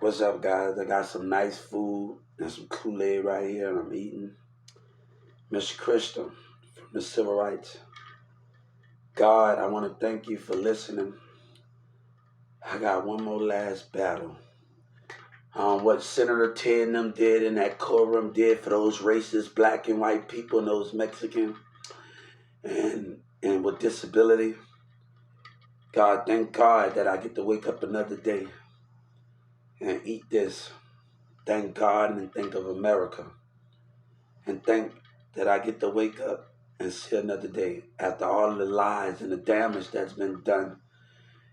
What's up, guys? I got some nice food and some Kool-Aid right here, and I'm eating. Mr. Crystal from the Civil Rights. God, I want to thank you for listening. I got one more last battle. What Senator Ted and them did in that courtroom did for those racist black and white people and those Mexican and with disability. God, thank God that I get to wake up another day and eat this. Thank God and think of America. And thank that I get to wake up and see another day after all the lies and the damage that's been done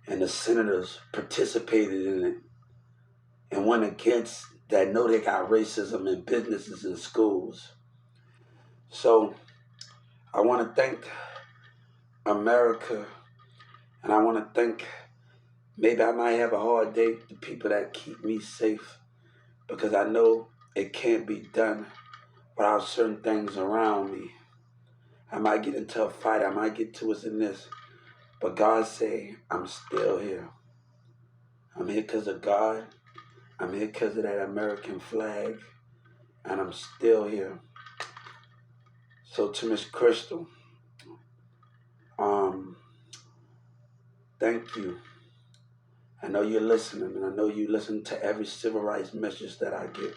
and the senators participated in it and went against that know they got racism in businesses and schools. So I want to thank America, and I want to thank, maybe I might have a hard day, the people that keep me safe, because I know it can't be done without certain things around me. I might get into a fight, I might get to us in this, but God say, I'm still here. I'm here because of God. I'm here because of that American flag, and I'm still here. So to Miss Crystal, thank you. I know you're listening, and I know you listen to every civil rights message that I get.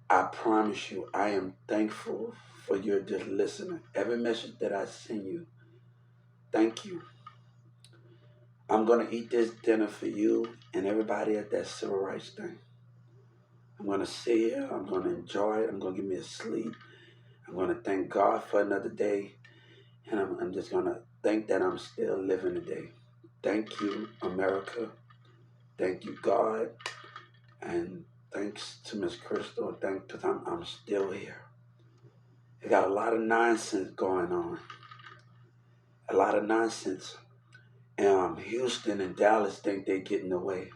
I promise you, I am thankful for your just listening. Every message that I send you, thank you. I'm going to eat this dinner for you and everybody at that civil rights thing. I'm going to sit here. I'm going to enjoy it. I'm going to give me a sleep. I'm going to thank God for another day. And I'm just going to thank that I'm still living today. Thank you, America. Thank you, God. And thanks to Miss Crystal. Because I'm still here. They got a lot of nonsense going on. A lot of nonsense. Houston and Dallas think they're getting away.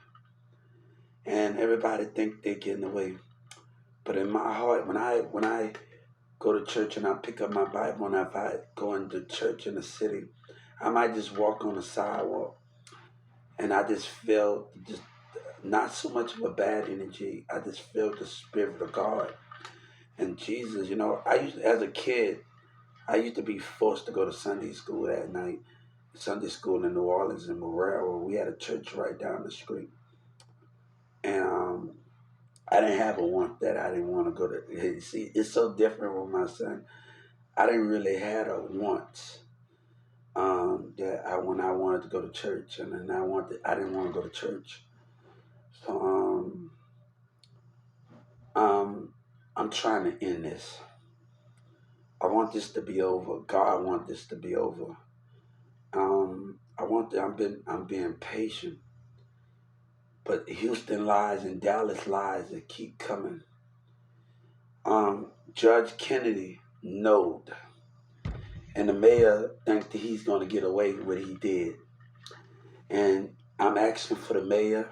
And everybody think they're getting away. But in my heart, when I go to church and I pick up my Bible and if I go into church in the city, I might just walk on the sidewalk and I just feel just not so much of a bad energy. I just feel the Spirit of God and Jesus. As a kid, I used to be forced to go to Sunday school that night. Sunday school in New Orleans in Morel, where we had a church right down the street. And I didn't have a want that I didn't want to go to. See, it's so different with my son. I didn't really have a want when I wanted to go to church, and then I didn't want to go to church. So I'm trying to end this. I want this to be over. God want this to be over. I'm being patient, but Houston lies and Dallas lies that keep coming. Judge Kennedy knowed, and the mayor thinks that he's going to get away with what he did. And I'm asking for the mayor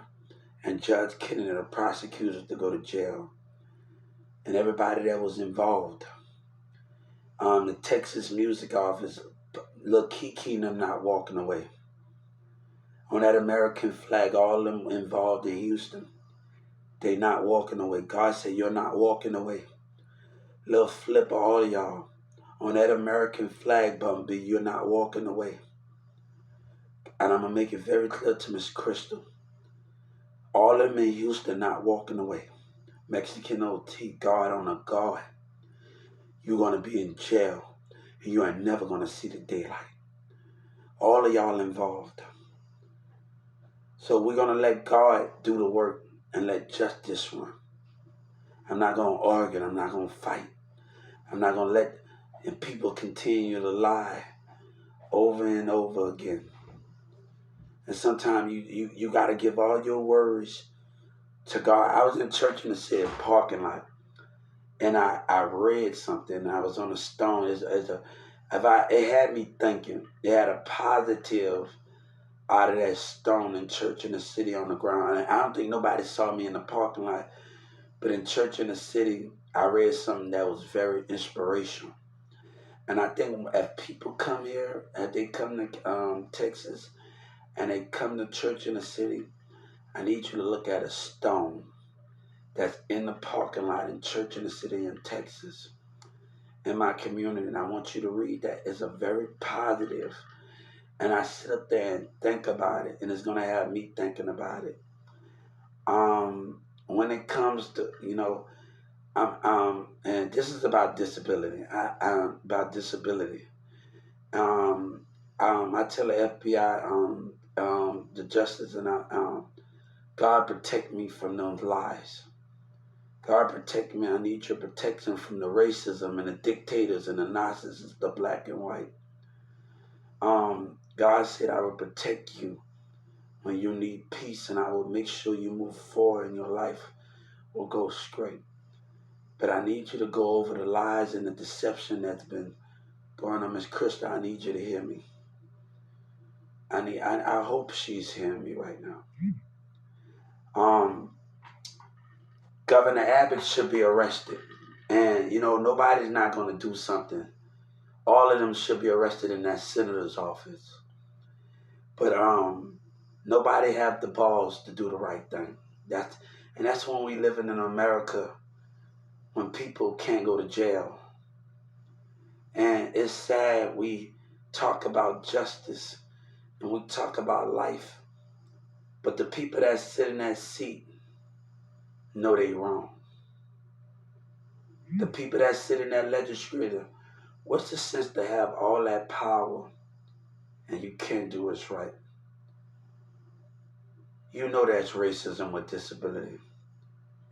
and Judge Kennedy, the prosecutors, to go to jail, and everybody that was involved. The Texas Music Office, look, Kiki and them not walking away. On that American flag, all of them involved in Houston, they not walking away. God said, you're not walking away. Little flip of all y'all. On that American flag, Bumby, you're not walking away. And I'm going to make it very clear to Miss Crystal. All of them in Houston not walking away. Mexican OT, God on a guard. You're going to be in jail. And you ain't never going to see the daylight. All of y'all involved. So we're going to let God do the work and let justice run. I'm not going to argue. I'm not going to fight. I'm not going to let people continue to lie over and over again. And sometimes you got to give all your worries to God. I was in church in the city parking lot, and I read something. I was on a stone. It had me thinking. It had a positive out of that stone in church in the city on the ground. And I don't think nobody saw me in the parking lot, but in church in the city, I read something that was very inspirational. And I think if people come here, if they come to Texas, and they come to church in the city, I need you to look at a stone that's in the parking lot in church in the city in Texas, in my community, and I want you to read that. It's a very positive, and I sit up there and think about it, and it's going to have me thinking about it. When it comes to, and this is about disability. About disability. I tell the FBI, the justice, and God protect me from those lies. God protect me. I need your protection from the racism and the dictators and the narcissists, the black and white. God said I will protect you when you need peace, and I will make sure you move forward and your life will go straight. But I need you to go over the lies and the deception that's been going on. Miss Krista, I need you to hear me. I hope she's hearing me right now. Governor Abbott should be arrested. And, nobody's not going to do something. All of them should be arrested in that senator's office. But nobody have the balls to do the right thing. That's when we live in America, when people can't go to jail. And it's sad we talk about justice and we talk about life, but the people that sit in that seat know they wrong. The people that sit in that legislature, what's the sense to have all that power and you can't do what's right? You know that's racism with disability,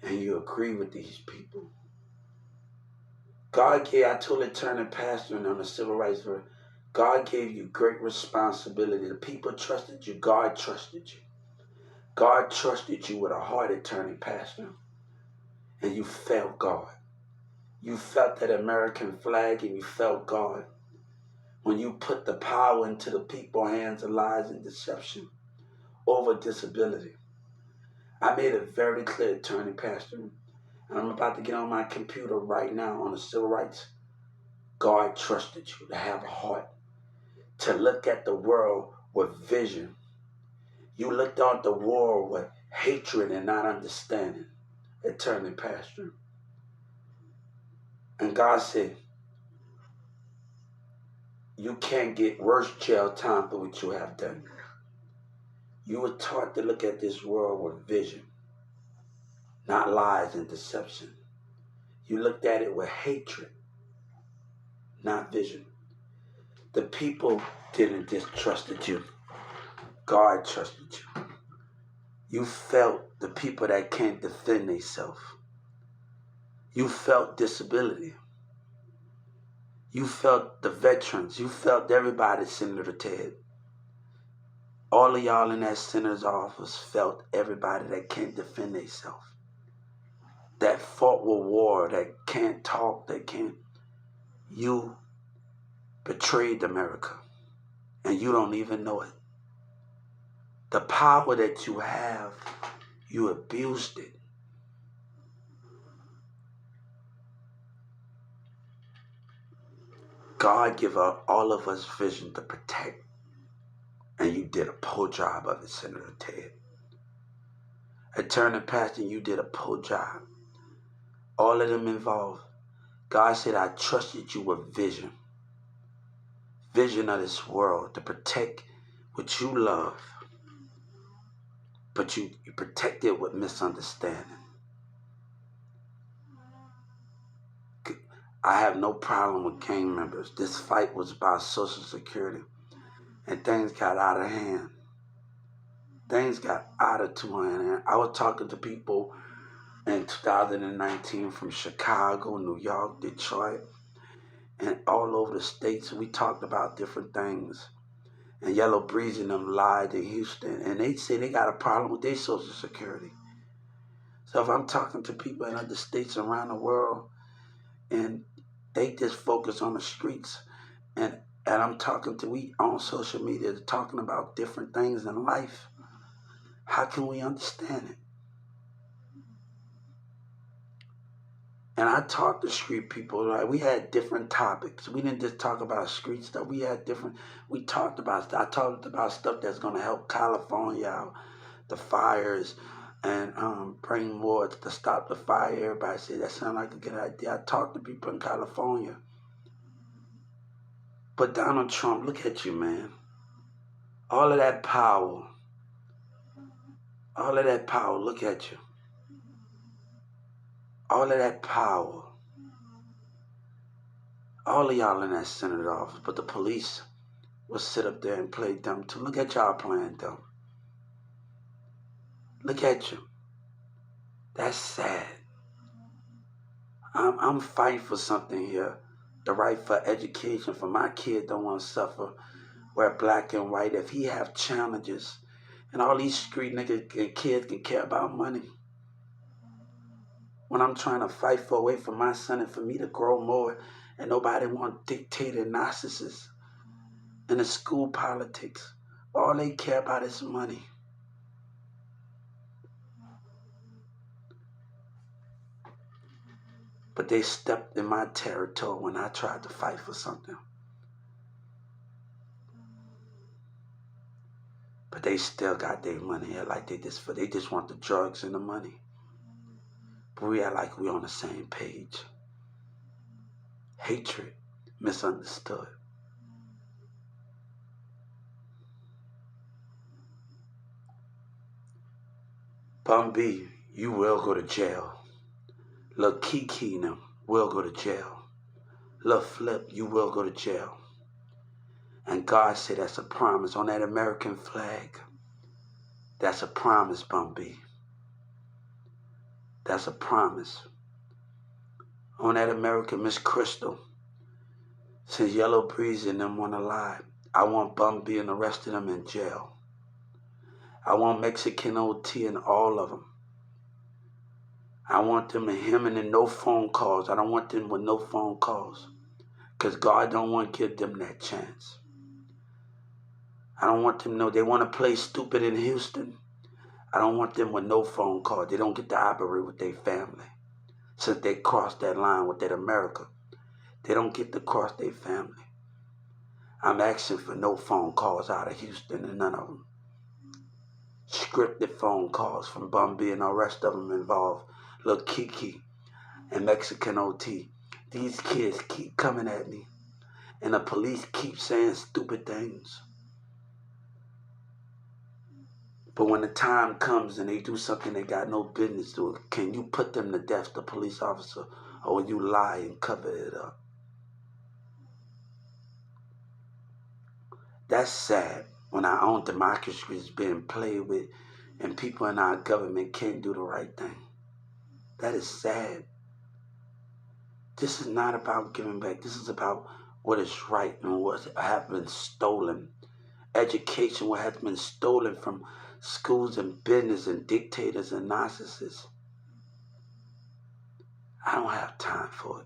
and you agree with these people. I told the attorney pastor on the civil rights verse, God gave you great responsibility. The people trusted you. God trusted you. God trusted you with a heart, attorney pastor, and you felt God. You felt that American flag and you felt God when you put the power into the people's hands of lies and deception over disability. I made it very clear, attorney pastor, and I'm about to get on my computer right now on the civil rights. God trusted you to have a heart, to look at the world with vision. You looked at the world with hatred and not understanding, attorney pastor. And God said, you can't get worse jail time for what you have done. You were taught to look at this world with vision, not lies and deception. You looked at it with hatred, not vision. The people didn't distrust you. God trusted you. You felt the people that can't defend themselves. You felt disability. You felt the veterans. You felt everybody, Senator Ted. All of y'all in that senator's office felt everybody that can't defend themselves. That fought with war, that can't talk, that can't. You betrayed America, and you don't even know it. The power that you have, you abused it. God gave all of us vision to protect, and you did a poor job of it, Senator Ted. Attorney Pastor, you did a poor job. All of them involved. God said, I trusted you with vision. Vision of this world to protect what you love. But you protect it with misunderstanding. I have no problem with gang members. This fight was about Social Security. And things got out of hand. Things got out of hand. I was talking to people in 2019 from Chicago, New York, Detroit, and all over the states. We talked about different things. And Yellow Breeze and them lied in Houston. And they say they got a problem with their Social Security. So if I'm talking to people in other states around the world, and they just focus on the streets, and I'm talking to, we on social media talking about different things in life, how can we understand it? And I talked to street people, right? We had different topics. We didn't just talk about street stuff. We talked about stuff that's going to help California out, the fires and bring more to stop the fire. Everybody say that sounds like a good idea. I talked to people in California. But Donald Trump, look at you, man. All of that power, look at you. All of that power, all of y'all in that Senate office, but the police will sit up there and play dumb too. Look at y'all playing dumb. Look at you. That's sad. I'm fighting for something here. The right for education for my kid don't want to suffer. We're black and white. If he have challenges, and all these street niggas and kids can care about money. When I'm trying to fight for a way for my son and for me to grow more, and nobody want dictator narcissists in the school politics. All they care about is money. But they stepped in my territory when I tried to fight for something. But they still got their money here like they just want the drugs and the money. But we act like we on the same page. Hatred, misunderstood. Bun B, you will go to jail. Lil Kiki and them will go to jail. Lil Flip, you will go to jail. And God said that's a promise on that American flag. That's a promise, Bun B. That's a promise. On that American Miss Crystal, since Yellow Breeze and them want to lie, I want Bun B and the rest of them in jail. I want Mexican OT and all of them. I want them and him and no phone calls. I don't want them with no phone calls. Because God don't want to give them that chance. I don't want them to know they want to play stupid in Houston. I don't want them with no phone calls. They don't get to operate with their family. Since they crossed that line with that America, they don't get to cross their family. I'm asking for no phone calls out of Houston and none of them. Scripted phone calls from Bun B and the rest of them involved. Lil Kiki and Mexican OT. These kids keep coming at me. And the police keep saying stupid things. But when the time comes and they do something they got no business doing, can you put them to death, the police officer, or will you lie and cover it up? That's sad when our own democracy is being played with and people in our government can't do the right thing. That is sad. This is not about giving back. This is about what is right and what has been stolen. Education, what has been stolen from schools and business and dictators and narcissists. I don't have time for it.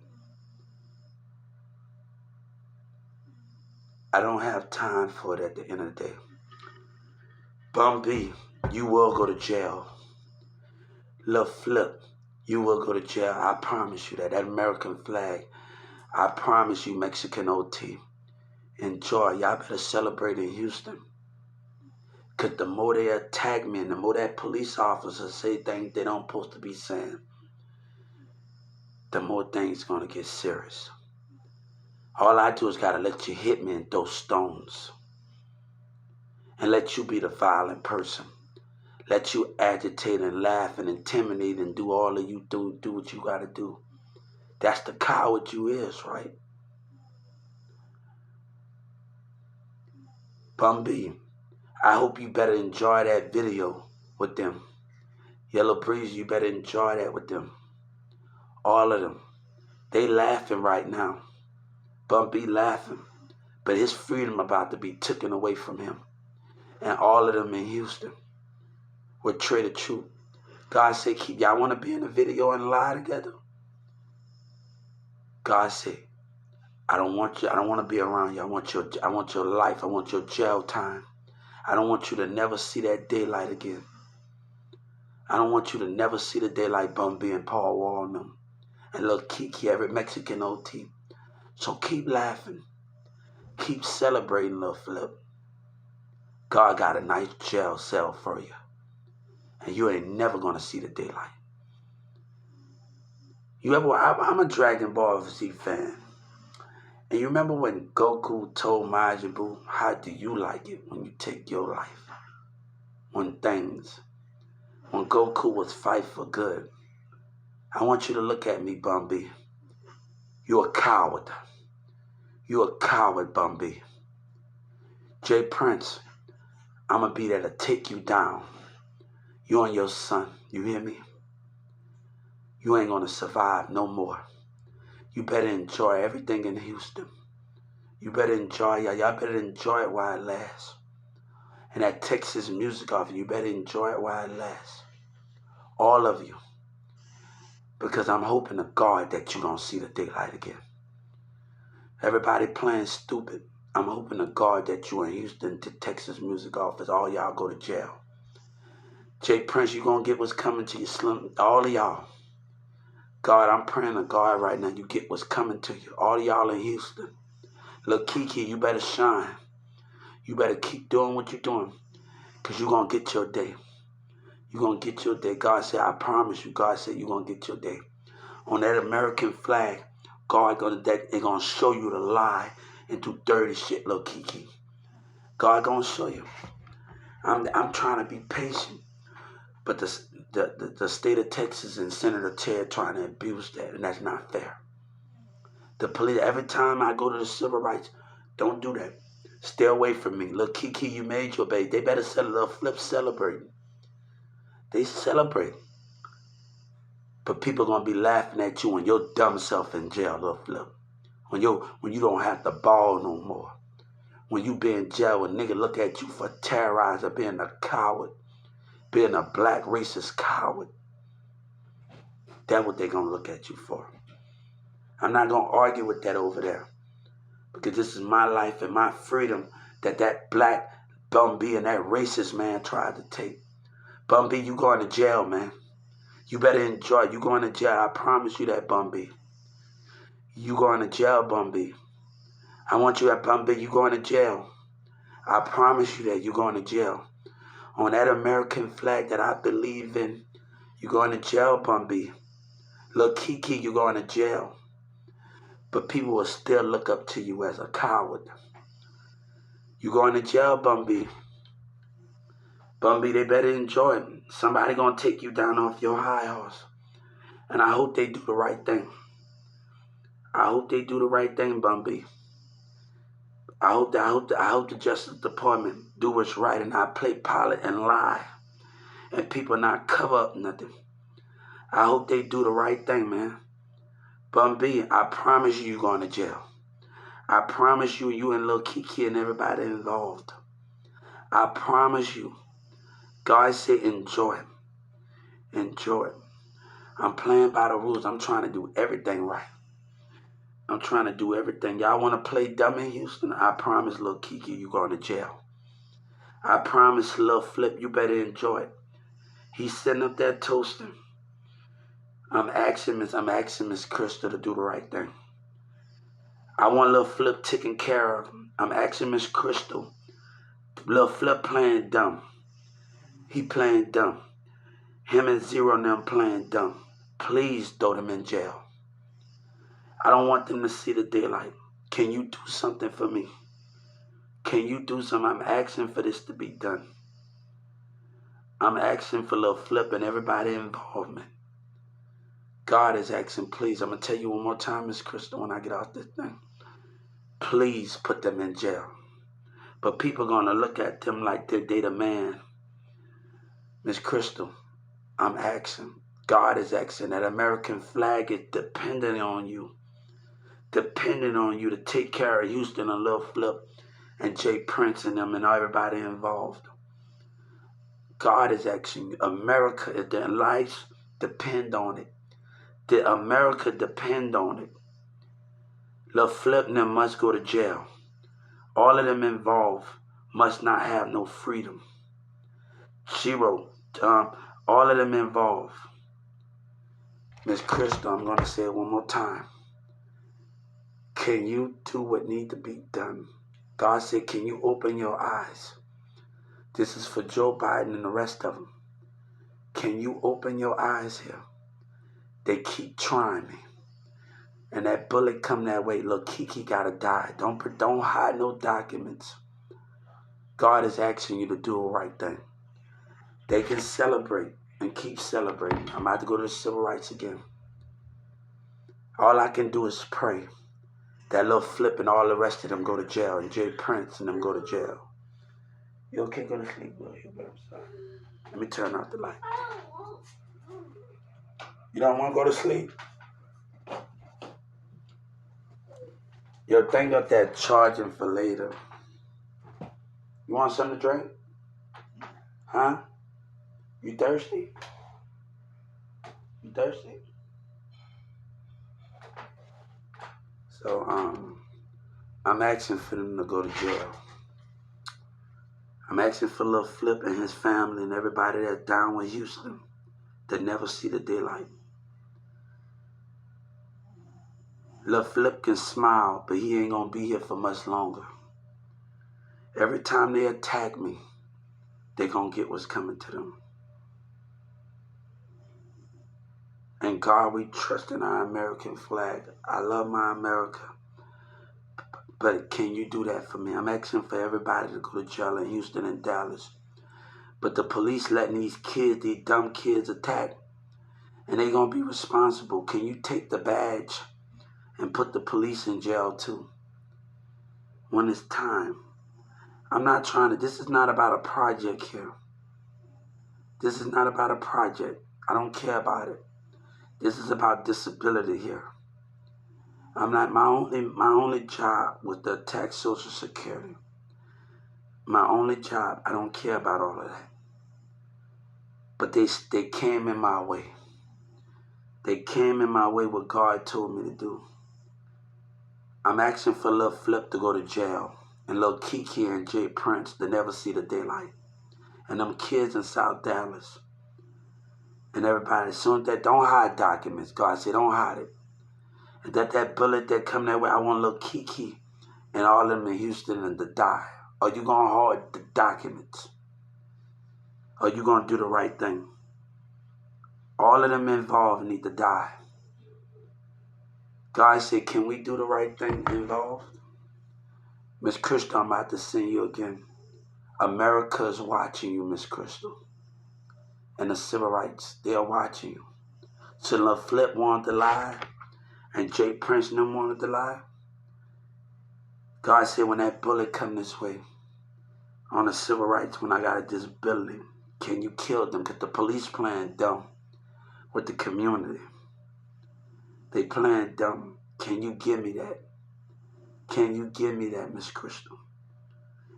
I don't have time for it at the end of the day. Bun B, you will go to jail. Lil Flip, you will go to jail. I promise you that. That American flag, I promise you, Mexican OT. Enjoy. Y'all better celebrate in Houston. Because the more they attack me and the more that police officers say things they don't supposed to be saying, the more things going to get serious. All I do is got to let you hit me and throw stones. And let you be the violent person. Let you agitate and laugh and intimidate and do all of you do what you got to do. That's the coward you is, right? Bun B, I hope you better enjoy that video with them. Yellow Breeze, you better enjoy that with them. All of them. They laughing right now. Bun B laughing. But his freedom about to be taken away from him. And all of them in Houston will trade the truth. God said, keep y'all want to be in the video and lie together? God said, I don't want to be around you. I want your life. I want your jail time. I don't want you to never see that daylight again. I don't want you to never see the daylight, Bun B and Paul Wall and them. And Lil Kiki, every Mexican OT. So keep laughing. Keep celebrating, Lil Flip. God got a nice jail cell for you. and you ain't never gonna see the daylight. I'm a Dragon Ball Z fan. And you remember when Goku told Majin Buu, how do you like it when you take your life? When Goku was fight for good. I want you to look at me, Bumby. You're a coward. You're a coward, Bumby. Jay Prince, I'm going to be there to take you down. You and your son, you hear me? You ain't going to survive no more. You better enjoy everything in Houston. You better enjoy, y'all better enjoy it while it lasts. And that Texas music off, you better enjoy it while it lasts. All of you. Because I'm hoping to God that you're going to see the daylight again. Everybody playing stupid. I'm hoping to God that you in Houston to Texas music office. All y'all go to jail. Jay Prince, you going to get what's coming to you, Slim. All of y'all. God, I'm praying to God right now. You get what's coming to you. All of y'all in Houston. Lil Kiki, you better shine. You better keep doing what you're doing. Because you're going to get your day. You're going to get your day. God said, I promise you. God said, you're going to get your day. On that American flag, God they're going to show you the lie and do dirty shit, Lil Kiki. God going to show you. I'm trying to be patient. But the state of Texas and Senator Ted trying to abuse that, and that's not fair. The police, every time I go to the civil rights, don't do that. Stay away from me. Lil Kiki, you made your baby. They better sell a little flip celebrating. They celebrate. But people going to be laughing at you when your dumb self in jail, Lil Flip. When you don't have the ball no more. When you be in jail, when nigga look at you for terrorizing, being a coward, being a black racist coward. That's what they going to look at you for. I'm not going to argue with that over there. Because this is my life and my freedom that black Bumby and that racist man tried to take. Bumby, you going to jail, man. You better enjoy it. You going to jail. I promise you that, Bumby. You going to jail, Bumby. I want you at Bumby. You going to jail. I promise you that you're going to jail. On that American flag that I believe in, you're going to jail, Bumby. Lil Kiki, you're going to jail. But people will still look up to you as a coward. You're going to jail, Bumby. Bumby, they better enjoy it. Somebody going to take you down off your high horse. And I hope they do the right thing. I hope they do the right thing, Bumby. I hope the Justice Department do what's right and not play pilot and lie. And people not cover up nothing. I hope they do the right thing, man. Bumby, I promise you you're going to jail. I promise you and Lil Kiki and everybody involved. I promise you. God said enjoy it. Enjoy it. I'm playing by the rules. I'm trying to do everything right. I'm trying to do everything. Y'all want to play dumb in Houston? I promise Lil Kiki you're going to jail. I promise Lil Flip you better enjoy it. He's sitting up there toasting. I'm asking Miss Crystal to do the right thing. I want Lil Flip taken care of. I'm asking Miss Crystal. Lil Flip playing dumb. He playing dumb. Him and Zero and them playing dumb. Please throw them in jail. I don't want them to see the daylight. Can you do something for me? Can you do something? I'm asking for this to be done. I'm asking for Lil Flip and everybody involvement. God is asking, please. I'm going to tell you one more time, Miss Crystal, when I get off this thing. Please put them in jail. But people are going to look at them like they the man. Miss Crystal, I'm asking. God is asking. That American flag is dependent on you. Dependent on you to take care of Houston and Lil Flip and Jay Prince and them and everybody involved. God is asking. America, their lives depend on it. Did America depend on it? Lil Flip and them must go to jail. All of them involved must not have no freedom. Zero, all of them involved. Miss Crystal, I'm going to say it one more time. Can you do what needs to be done? God said, can you open your eyes? This is for Joe Biden and the rest of them. Can you open your eyes here? They keep trying me. And that bullet come that way. Look, Kiki gotta die. Don't hide no documents. God is asking you to do the right thing. They can celebrate and keep celebrating. I'm about to go to the civil rights again. All I can do is pray that little Flip and all the rest of them go to jail, and Jay Prince and them go to jail. You okay? Go to sleep, bro. Let me turn off the light. You don't want to go to sleep? Yo, think of that charging for later. You want something to drink? Huh? You thirsty? You thirsty? So, I'm asking for them to go to jail. I'm asking for Lil Flip and his family and everybody that's down with Houston that never see the daylight. Lil Flip can smile, but he ain't gonna be here for much longer. Every time they attack me, they gonna get what's coming to them. And God, we trust in our American flag. I love my America. But can you do that for me? I'm asking for everybody to go to jail in Houston and Dallas. But the police letting these kids, these dumb kids attack, and they gonna be responsible. Can you take the badge and put the police in jail too? When it's time. I'm not trying to, this is not about a project here. This is not about a project. I don't care about it. This is about disability here. I'm not, my only job was to attack Social Security. My only job, I don't care about all of that. But they came in my way. They came in my way what God told me to do. I'm asking for Lil Flip to go to jail, and Lil Kiki and Jay Prince to never see the daylight. And them kids in South Dallas. And everybody, as soon as that, don't hide documents. God said, don't hide it. And that bullet that come that way, I want Lil Kiki and all of them in Houston and to die. Are you going to hide the documents? Are you going to do the right thing? All of them involved need to die. God said, can we do the right thing involved? Miss Crystal, I'm about to send you again. America is watching you, Miss Crystal. And the civil rights, they are watching you. So Lil Flip wanted to lie, and Jay Prince and them wanted to lie. God said, when that bullet come this way, on the civil rights, when I got a disability, can you kill them? Because the police playing dumb with the community. They playing dumb. Can you give me that? Can you give me that, Miss Crystal?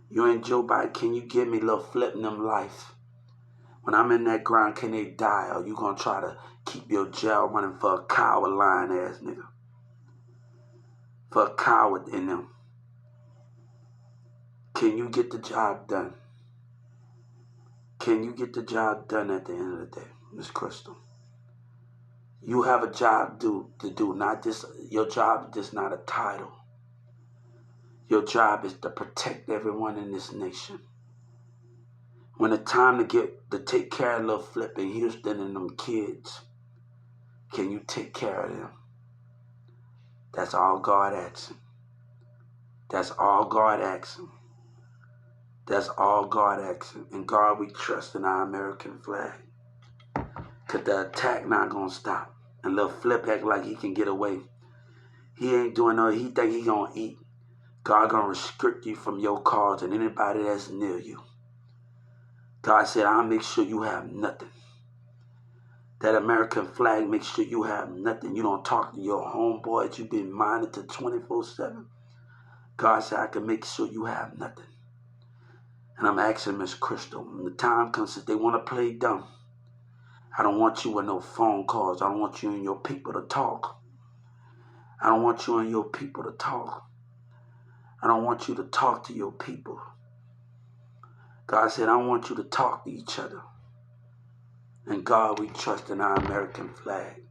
You and Joe Biden, can you give me Lil Flip and them life? When I'm in that ground, can they die? Or you gonna try to keep your jail running for a coward lying ass nigga? For a coward in them. Can you get the job done? Can you get the job done at the end of the day, Miss Crystal? You have a job to do, not just, your job is just not a title. Your job is to protect everyone in this nation. When the time to take care of Lil Flip in Houston and them kids, can you take care of them? That's all God asks him. That's all God asks him. That's all God asks him. And God, we trust in our American flag. Because the attack not going to stop. And Lil Flip act like he can get away. He ain't doing no, he think he going to eat. God going to restrict you from your cause and anybody that's near you. God said, I'll make sure you have nothing. That American flag makes sure you have nothing. You don't talk to your homeboys. You've been monitored 24/7. God said, I can make sure you have nothing. And I'm asking Miss Crystal, when the time comes that they want to play dumb, I don't want you with no phone calls. I don't want you and your people to talk. I don't want you and your people to talk. I don't want you to talk to your people. God said, I want you to talk to each other. And God, we trust in our American flag.